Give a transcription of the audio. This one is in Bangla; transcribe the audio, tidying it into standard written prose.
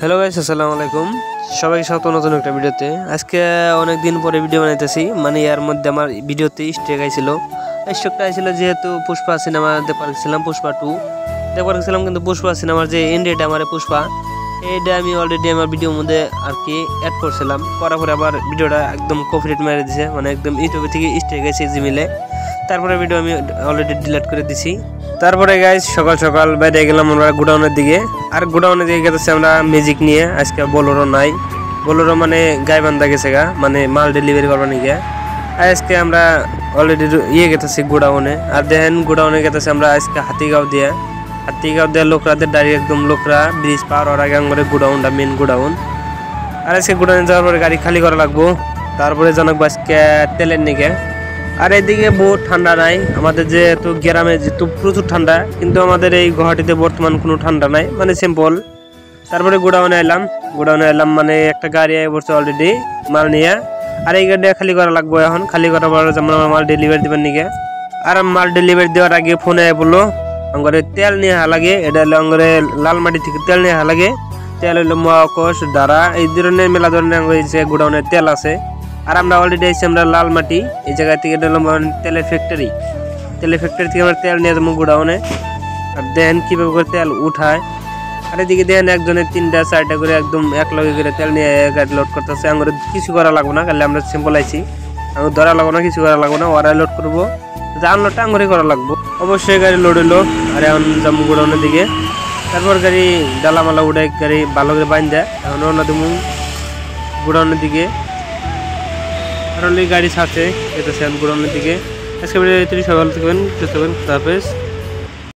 হ্যালো গাইস, আসসালামু আলাইকুম। সবাইকে স্বাগত নতুন একটা ভিডিওতে। আজকে অনেক দিন পরে ভিডিও বানাইতেছি, মানে এর মধ্যে আমার ভিডিওতে স্ট্রেক আইছিল। স্ট্রেকটা আইছিল যেহেতু পুষ্পা সিনেমা দেখতে গেছিলাম, পুষ্পা 2 দেখতে গেছিলাম, কিন্তু পুষ্পা সিনেমার যে এন্ডেড আমার পুষ্পা এইটা আমি অলরেডি আমার ভিডিওর মধ্যে আর কি অ্যাড করছিলাম। করার পরে আবার ভিডিওটা একদম কপিরাইট মেরে দিছে, মানে একদম ইউটিউবে থেকে স্ট্রেক আইছে জিমেলে। তারপরে ভিডিও আমি অলরেডি ডিলিট করে দিছি। তারপরে গাইস সকাল সকাল বাইরে গেলাম আমরা গোডাউনের দিকে। আর গোডাউনের দিকে গেছে আমরা ম্যাজিক নিয়ে। আজকে বোলেরো নাই, বোলেরো মানে গাইবান্ধা গেছে গা, মানে মাল ডেলিভারি করবার নিয়ে। আজকে আমরা অলরেডি গেতেছি গোডাউনে। আর দেখেন গোডাউনে গেতেছি আমরা আজকে হাতিগাঁও দিয়ে লোকরাদের ডাইরেক্ট একদম লোকরা ব্রিজ পার হওয়ার আগে আমাদের গোডাউনটা মেন গোডাউন। আর আজকে গোডাউনে যাওয়ার পরে গাড়ি খালি করা লাগবো। তারপরে জানাবো আজকে তেলের নিকে। আর এদিকে বহুত ঠান্ডা নাই, আমাদের যেহেতু গ্রামে যেহেতু প্রচুর ঠান্ডা, কিন্তু আমাদের এই গুয়াহাটিতে বর্তমান কোনো ঠান্ডা নাই, মানে সিম্পল। তারপরে গোডাউনে এলাম মানে একটা গাড়ি বসছে অলরেডি মাল নিয়ে। আর এই গাড়িটা খালি করা লাগবো এখন। খালি করার পর যেমন মাল ডেলিভারি দেবেন নিকে। আর মাল ডেলিভারি দেওয়ার আগে ফোনে বললো আঙ্গরে তেল নিয়ে লাগে। এটা হলো আঙ্গরে লালমাটি থেকে তেল নিয়ে লাগে। তেল হইলো মহাকোষ দ্বারা এই ধরনের মেলা ধরনের গোডাউনের তেল আছে। আর আমরা অলরেডি আইছি আমরা লালমাটি, এই জায়গা থেকে তেলের ফ্যাক্টরি থেকে আমরা তেল নিয়ে যাবো গোডাউনে। আর দেখেন কিভাবে করে তেল উঠায়। আর এদিকে দেখেন একজনের 3টা 4টা করে একদম এক লগে করে তেল নিয়ে গাড়ি লোড করতেছে। আমরা কিছু করা লাগবো না, খালি আমরা সিম্পল আইছি, আমরা ধরা লাগবো না, কিছু করা লাগবো না। ওরা লোড করবো, আনলোডটা আঙুরে করা লাগবো। অবশ্যই গাড়ি লোড হইলো। আর এখন যাবো গোডাউনের দিকে। তারপর গাড়ি ডালামালা উঠে গাড়ি ভালো করে বাইন দেয়। এখন রওনা দেবো গোডাউনের দিকে। আর গাড়ি ছাড়ছে যেতেছে গোডাউনের দিকে। আজকে ভিডিও সবাই ভালো থাকবেন, সুস্থ থাকবেন, খুদা হাফেজ।